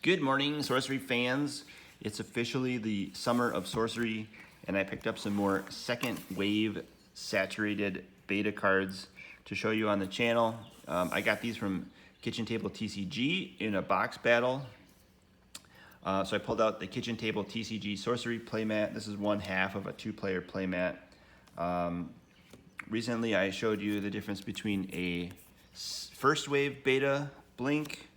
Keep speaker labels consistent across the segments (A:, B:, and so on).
A: Good morning, Sorcery fans. It's officially the summer of Sorcery, and I picked up some more second wave saturated beta cards to show you on the channel. I got these from Kitchen Table TCG in a box battle. So I pulled out the Kitchen Table TCG Sorcery playmat. This is one half of a two-player playmat. Recently I showed you the difference between a first wave beta blink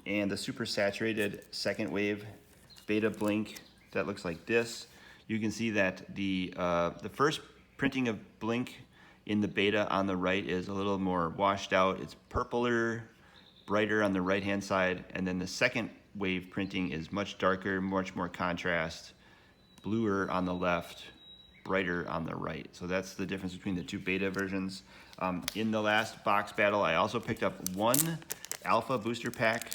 A: and the super saturated second wave beta blink that looks like this. You can see that the first printing of blink in the beta on the right is a little more washed out. It's purpler, brighter on the right hand side, and then the second wave printing is much darker, much more contrast, bluer on the left, brighter on the right. So that's the difference between the two beta versions. In the last box battle, I also picked up one alpha booster pack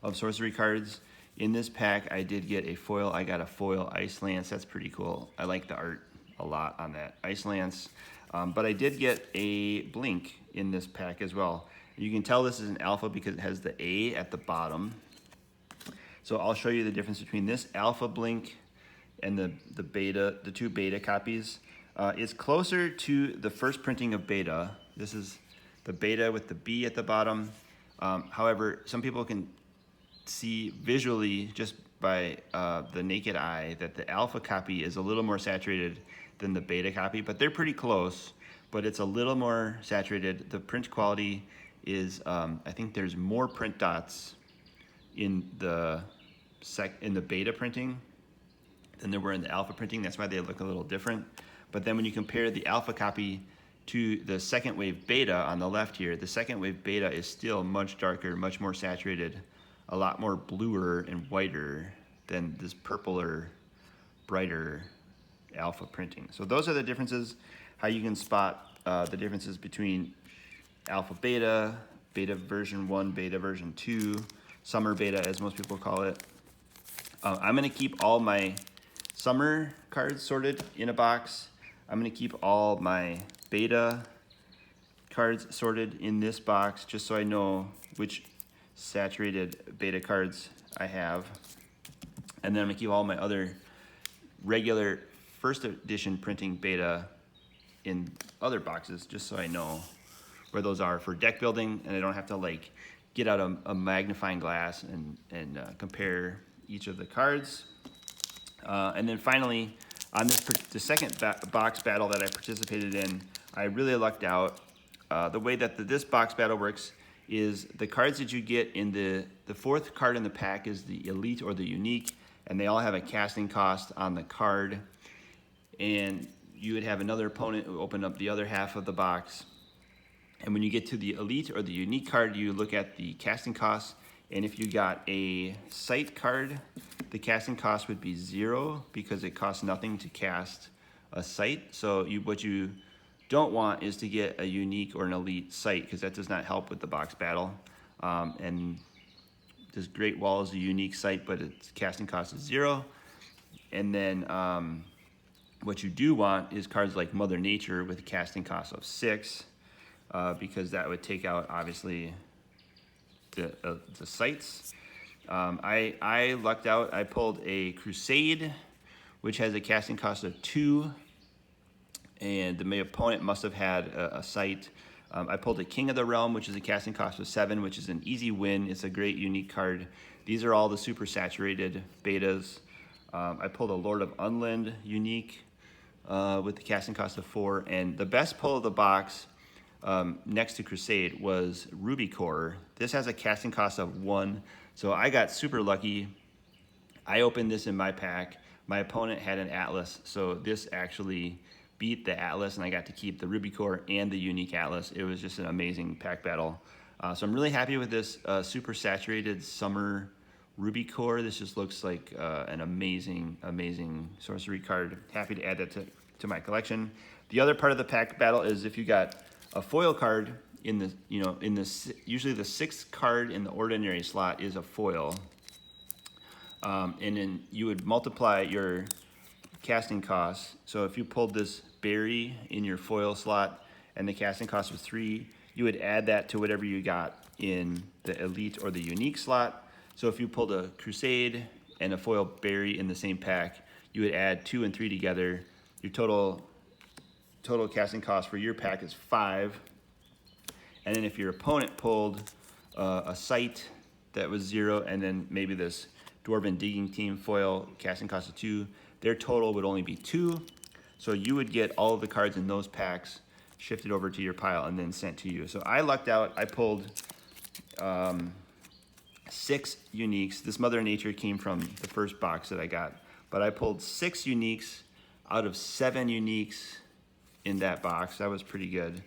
A: of Sorcery cards. In this pack, I did get a foil. I got a foil Ice Lance. That's pretty cool. I like the art a lot on that Ice Lance. But I did get a blink in this pack as well. You can tell this is an alpha because it has the A at the bottom. So I'll show you the difference between this alpha blink and the beta, the two beta copies. It's closer to the first printing of beta. This is the beta with the B at the bottom. However, some people can see visually just by the naked eye that the alpha copy is a little more saturated than the beta copy, but they're pretty close, but it's a little more saturated. The print quality is, I think there's more print dots in the beta printing than there were in the alpha printing. That's why they look a little different. But then when you compare the alpha copy to the second wave beta on the left here, the second wave beta is still much darker, much more saturated, a lot more bluer and whiter than this purpler, brighter alpha printing. So those are the differences, how you can spot the differences between alpha beta, beta version 1, beta version 2, summer beta as most people call it. I'm gonna keep all my summer cards sorted in a box. I'm gonna keep all my beta cards sorted in this box just so I know which saturated beta cards I have. And then I'm gonna keep all my other regular first edition printing beta in other boxes just so I know where those are for deck building, and I don't have to like get out a magnifying glass and compare each of the cards. And then finally, on the second box battle that I participated in, I really lucked out. The way that this box battle works is the cards that you get in the fourth card in the pack is the elite or the unique, and they all have a casting cost on the card. And you would have another opponent who open up the other half of the box. And when you get to the elite or the unique card, you look at the casting cost. And if you got a sight card, the casting cost would be 0 because it costs nothing to cast a sight. So what you don't want is to get a unique or an elite sight because that does not help with the box battle. And this Great Wall is a unique sight, but its casting cost is 0. And then what you do want is cards like Mother Nature with a casting cost of 6 because that would take out obviously the sights. I lucked out. I pulled a Crusade, which has a casting cost of 2, and my opponent must have had a sight. I pulled a King of the Realm, which is a casting cost of 7, which is an easy win. It's a great unique card. These are all the super saturated betas. I pulled a Lord of Unland unique with the casting cost of 4, and the best pull of the box next to Crusade was Ruby Core. This has a casting cost of 1, so I got super lucky. I opened this in my pack. My opponent had an Atlas, so this actually beat the Atlas, and I got to keep the Ruby Core and the unique Atlas. It was just an amazing pack battle. So I'm really happy with this super saturated summer Ruby Core. This just looks like an amazing, amazing sorcery card. Happy to add that to my collection. The other part of the pack battle is if you got a foil card in the, usually the 6th card in the ordinary slot is a foil. And then you would multiply your casting costs. So if you pulled this berry in your foil slot and the casting cost was 3, you would add that to whatever you got in the elite or the unique slot. So if you pulled a Crusade and a foil berry in the same pack, you would add 2 and 3 together. Your total casting cost for your pack is 5. And then if your opponent pulled a sight that was 0, and then maybe this Dwarven Digging Team foil casting cost of 2, their total would only be 2. So you would get all of the cards in those packs shifted over to your pile and then sent to you. So I lucked out. I pulled 6 uniques. This Mother Nature came from the first box that I got, but I pulled 6 uniques out of 7 uniques in that box. That was pretty good.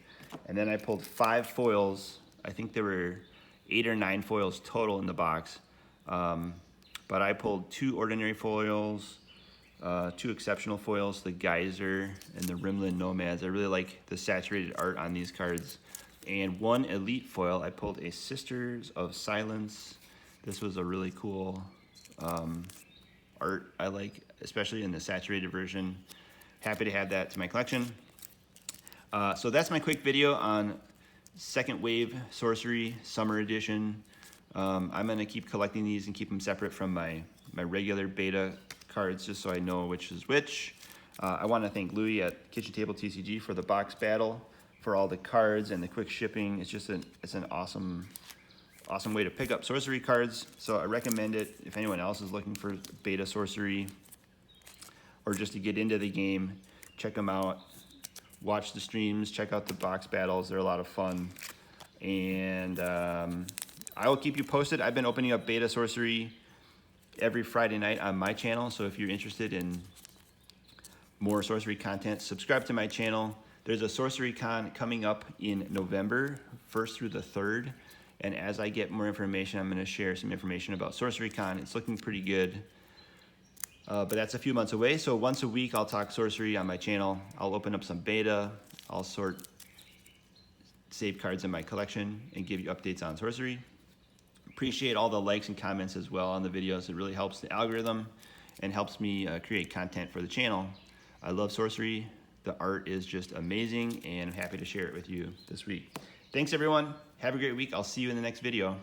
A: And then I pulled 5 foils. I think there were 8 or 9 foils total in the box. But I pulled 2 ordinary foils, 2 exceptional foils, the Geyser and the Rimland Nomads. I really like the saturated art on these cards. And 1 elite foil. I pulled a Sisters of Silence. This was a really cool art I like, especially in the saturated version. Happy to add that to my collection. So that's my quick video on second wave Sorcery Summer Edition. I'm gonna keep collecting these and keep them separate from my regular beta cards just so I know which is which. I wanna thank Louie at Kitchen Table TCG for the box battle, for all the cards and the quick shipping. It's just it's an awesome way to pick up Sorcery cards. So I recommend it if anyone else is looking for beta Sorcery or just to get into the game. Check them out. Watch the streams, check out the box battles. They're a lot of fun. And I will keep you posted. I've been opening up beta Sorcery every Friday night on my channel. So if you're interested in more Sorcery content, subscribe to my channel. There's a Sorcery Con coming up in November, 1st through the 3rd. And as I get more information, I'm going to share some information about Sorcery Con. It's looking pretty good. But that's a few months away, so once a week I'll talk Sorcery on my channel. I'll open up some beta, I'll sort save cards in my collection and give you updates on Sorcery. Appreciate all the likes and comments as well on the videos. It really helps the algorithm and helps me create content for the channel. I love Sorcery. The art is just amazing and I'm happy to share it with you this week. Thanks everyone. Have a great week. I'll see you in the next video.